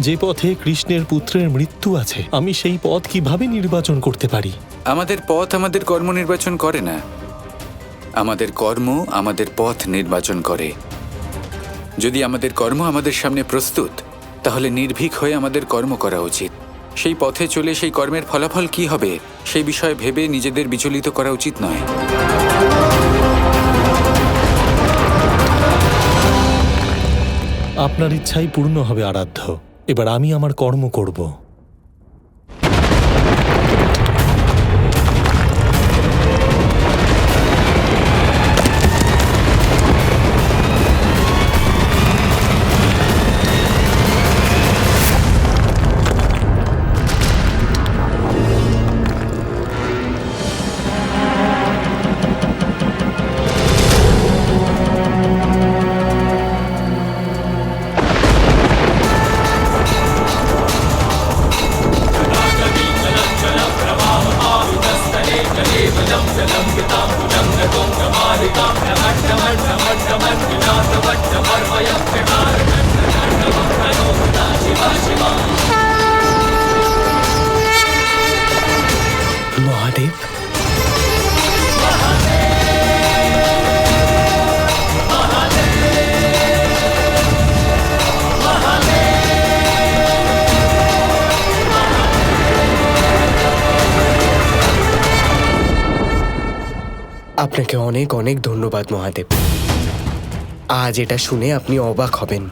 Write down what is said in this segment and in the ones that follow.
যে পথে কৃষ্ণের পুত্রের মৃত্যু আছে, আমি সেই পথ কিভাবে নির্বাচন করতে পারি? আমাদের পথ আমাদের কর্ম নির্বাচন করে না, আমাদের কর্ম আমাদের পথ নির্বাচন করে। যদি আমাদের কর্ম আমাদের সামনে প্রস্তুত, তাহলে নির্ভীক হয়ে আমাদের কর্ম করা উচিত। সেই পথে চলে সেই কর্মের ফলাফল কি হবে সেই বিষয়ে ভেবে নিজেদের বিচলিত করা উচিত নয়। আপনার ইচ্ছাই পূর্ণ হবে আরাধ্য। এবার আমি আমার কর্ম করব। মহাদেব, আপনাকে অনেক অনেক ধন্যবাদ মহাদেব। আজ এটা শুনে আপনি অবাক হবেন,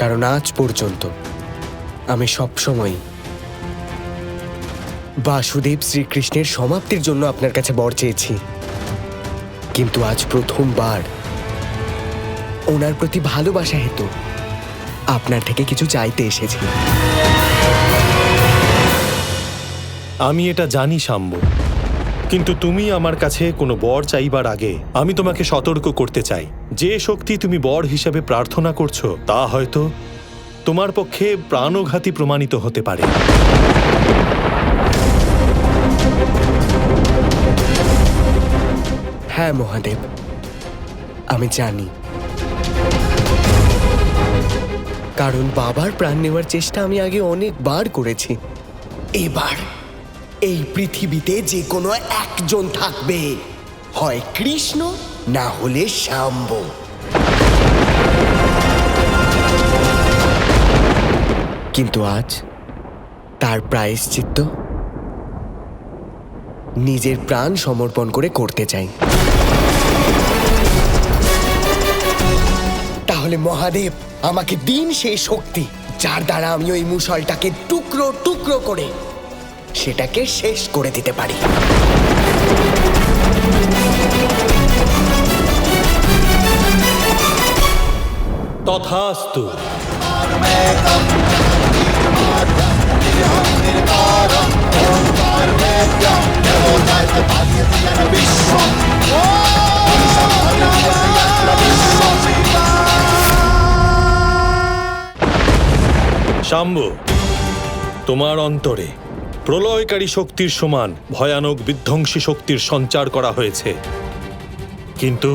কারণ আজ পর্যন্ত আমি সবসময় বাসুদেব শ্রীকৃষ্ণের সমাপ্তির জন্য আপনার কাছে বর চেয়েছি, কিন্তু আজ প্রথমবার ওনার প্রতি ভালোবাসা হেতু আপনার থেকে কিছু চাইতে এসেছি। আমি এটা জানি শাম্বু, কিন্তু তুমি আমার কাছে কোনো বর চাইবার আগে আমি তোমাকে সতর্ক করতে চাই, যে শক্তি তুমি বর হিসেবে প্রার্থনা করছো তা হয়তো তোমার পক্ষে প্রাণঘাতী প্রমাণিত হতে পারে। হ্যাঁ মহাদেব, আমি জানি, কারণ বাবার প্রাণ নেওয়ার চেষ্টা আমি আগে অনেকবার করেছি। এবার এই পৃথিবীতে যে কোনো একজন থাকবে, হয় কৃষ্ণ না হলে শাম্ব। কিন্তু আজ তার প্রায়শ্চিত্ত নিজের প্রাণ সমর্পণ করে করতে চাই। তাহলে মহাদেব আমাকে দিন সেই শক্তি, যার দ্বারা আমি ওই মুষলটাকে টুকরো টুকরো করে সেটাকে শেষ করে দিতে পারি। তথাস্তু। শাম্বু, তোমার অন্তরে প্রলয়কারী শক্তির সমান ভয়ানক বিধ্বংসী শক্তির সঞ্চার করা হয়েছে, কিন্তু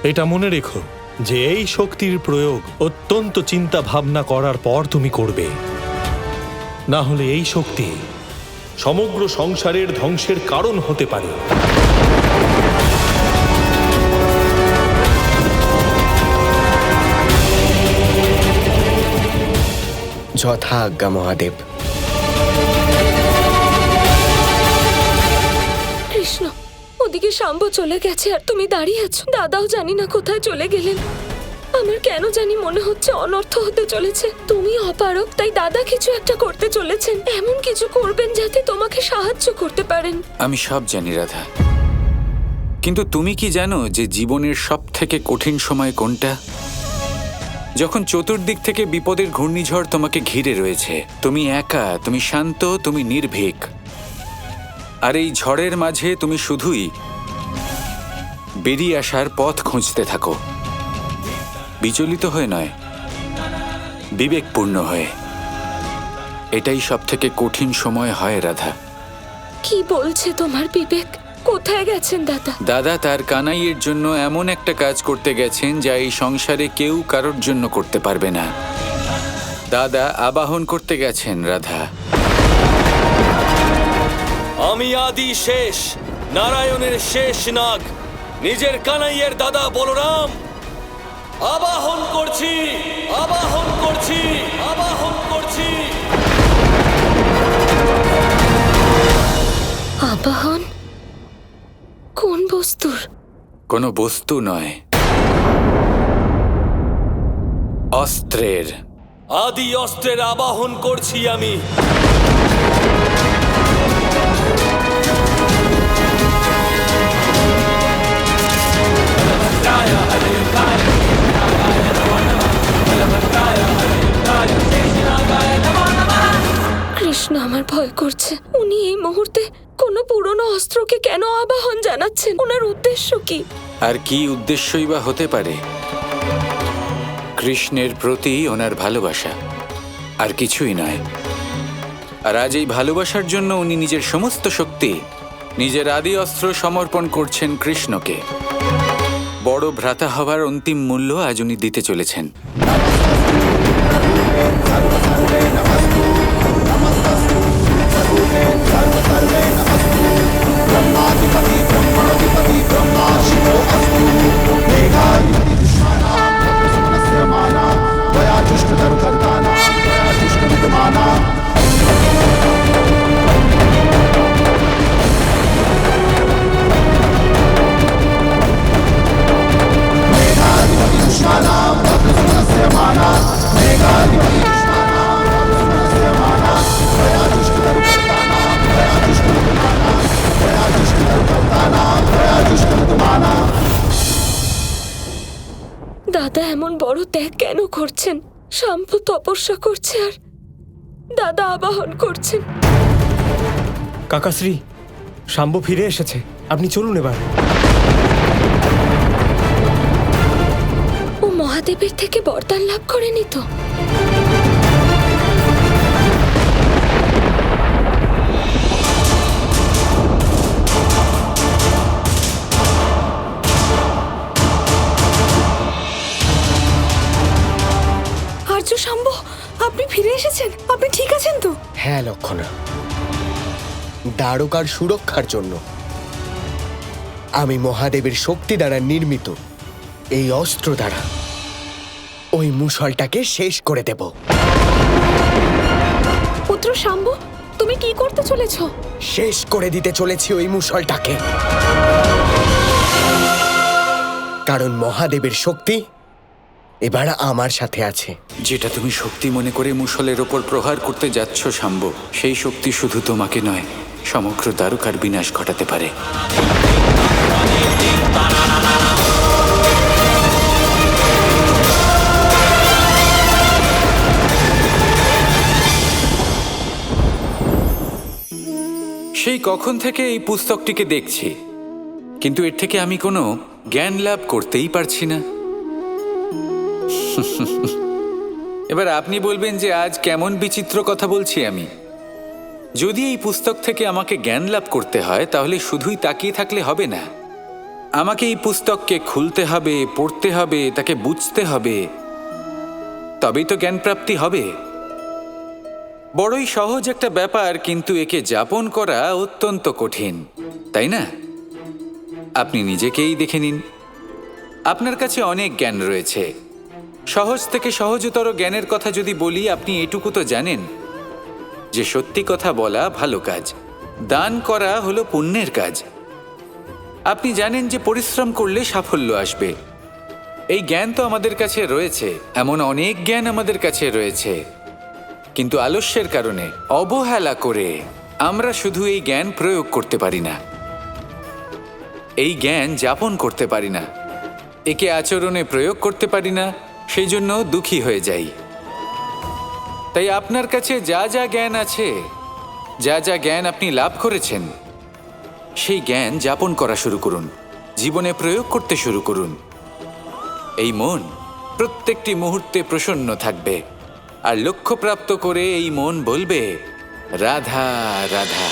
এটা মনে রেখো যে এই শক্তির প্রয়োগ অত্যন্ত চিন্তা ভাবনা করার পর তুমি করবে, না হলে এই শক্তি সমগ্র সংসারের ধ্বংসের কারণ হতে পারে। যথা আজ্ঞা মহাদেব। কৃষ্ণ, ওদিকে শাম্ব চলে গেছে আর তুমি দাঁড়িয়ে আছো। দাদাও জানি না কোথায় চলে গেলেন। আমার কেন জানি মনে হচ্ছে অনর্থ হতে চলেছে। তুমি অপারক, তাই দাদা কিছু একটা করতে চলেছেন, এমন কিছু করবেন যাতে তোমাকে সাহায্য করতে পারেন। আমি সব জানি রাধা, কিন্তু তুমি কি জানো যে জীবনের সব থেকে কঠিন সময় কোনটা? যখন চতুর্দিক থেকে বিপদের ঘূর্ণিঝড় তোমাকে ঘিরে রয়েছে, তুমি একা, তুমি শান্ত, তুমি নির্ভীক, আর এই ঝড়ের মাঝে তুমি শুধুই বেরিয়ে আসার পথ খুঁজতে থাকো, বিচলিত হয়ে নয়, বিবেকপূর্ণ হয়ে। এটাই সব থেকে কঠিন সময় হয় রাধা। কি বলছে তোমার বিবেক? কোথায় গেছেন দাদা? দাদা তার কানাইয়ের জন্য এমন একটা কাজ করতে গেছেন যা এই সংসারে কেউ কারোর জন্য করতে পারবে না। দাদা আবাহন করতে গেছেন রাধা। আমি আদি শেষ, নারায়ণের শেষ নাগ, নিজের কানাইয়ের দাদা বলরাম আবাহন করছি, আবাহন করছি, আবাহন করছি। আবাহন কোন বস্তুর? কোনো বস্তু নয়, অস্ত্রের। আদি অস্ত্রের আবাহন করছি আমি। কৃষ্ণ, আমার ভয় করছে। উনি এই মুহূর্তে কোনো পুরনো অস্ত্রকে কেন আবাহন জানাচ্ছেন? ওনার উদ্দেশ্য কি? আর কি উদ্দেশ্যই বা হতে পারে? কৃষ্ণের প্রতি ওনার ভালোবাসা, আর কিছুই নয়। আর আজ এই ভালোবাসার জন্য উনি নিজের সমস্ত শক্তি, নিজের আদি অস্ত্র সমর্পণ করছেন কৃষ্ণকে। বড় ভ্রাতা হবার অন্তিম মূল্য আজ উনি দিতে চলেছেন। দাদা এমন বড় ত্যাগ কেন করছেন? শাম্ভু তপস্যা করছে আর দাদা আবাহন করছেন। কাকাশ্রী, শাম্ভু ফিরে এসেছে, আপনি চলুন এবার। ও মহাদেবের থেকে বরদান লাভ করেনি তো? আর্য শাম্ভু, আপনি ফিরে এসেছেন। আপনি ঠিক আছেন তো? হ্যাঁ লক্ষণা, দ্বারকার সুরক্ষার জন্য আমি মহাদেবের শক্তি দ্বারা নির্মিত এই অস্ত্র দ্বারা ওই মুষলটাকে শেষ করে দেব। পুত্র শাম্ভু, তুমি কি করতে চলেছ? শেষ করে দিতে চলেছি ওই মুষলটাকে, কারণ মহাদেবের শক্তি এবার আমার সাথে আছে। যেটা তুমি শক্তি মনে করে মুষলের ওপর প্রহার করতে যাচ্ছ শাম্ভু, সেই শক্তি শুধু তোমাকে নয়, সমগ্র দ্বারকার বিনাশ ঘটাতে পারে। সেই কখন থেকে এই পুস্তকটিকে দেখছি, কিন্তু এর থেকে আমি কোনো জ্ঞান লাভ করতেই পারছি না। এবার আপনি বলবেন যে আজ কেমন বিচিত্র কথা বলছি আমি। যদি এই পুস্তক থেকে আমাকে জ্ঞান লাভ করতে হয়, তাহলে শুধুই তাকিয়ে থাকলে হবে না। আমাকে এই পুস্তককে খুলতে হবে, পড়তে হবে, তাকে বুঝতে হবে, তবেই তো জ্ঞান প্রাপ্তি হবে। বড়ই সহজ একটা ব্যাপার, কিন্তু একে যাপন করা অত্যন্ত কঠিন, তাই না? আপনি নিজেকেই দেখে নিন। আপনার কাছে অনেক জ্ঞান রয়েছে। সহজ থেকে সহজতর জ্ঞানের কথা যদি বলি, আপনি এটুকু তো জানেন যে সত্যি কথা বলা ভালো কাজ, দান করা হলো পুণ্যের কাজ। আপনি জানেন যে পরিশ্রম করলে সাফল্য আসবে। এই জ্ঞান তো আমাদের কাছে রয়েছে, এমন অনেক জ্ঞান আমাদের কাছে রয়েছে, কিন্তু আলস্যের কারণে, অবহেলা করে আমরা শুধু এই জ্ঞান প্রয়োগ করতে পারি না, এই জ্ঞান যাপন করতে পারি না, একে আচরণে প্রয়োগ করতে পারি না, সেই জন্য দুঃখী হয়ে যাই। তাই আপনার কাছে যা যা জ্ঞান আছে, যা যা জ্ঞান আপনি লাভ করেছেন, সেই জ্ঞান যাপন করা শুরু করুন, জীবনে প্রয়োগ করতে শুরু করুন। এই মন প্রত্যেকটি মুহূর্তে প্রসন্ন থাকবে, আর লক্ষ্যপ্রাপ্ত করে এই মন বলবে রাধা রাধা।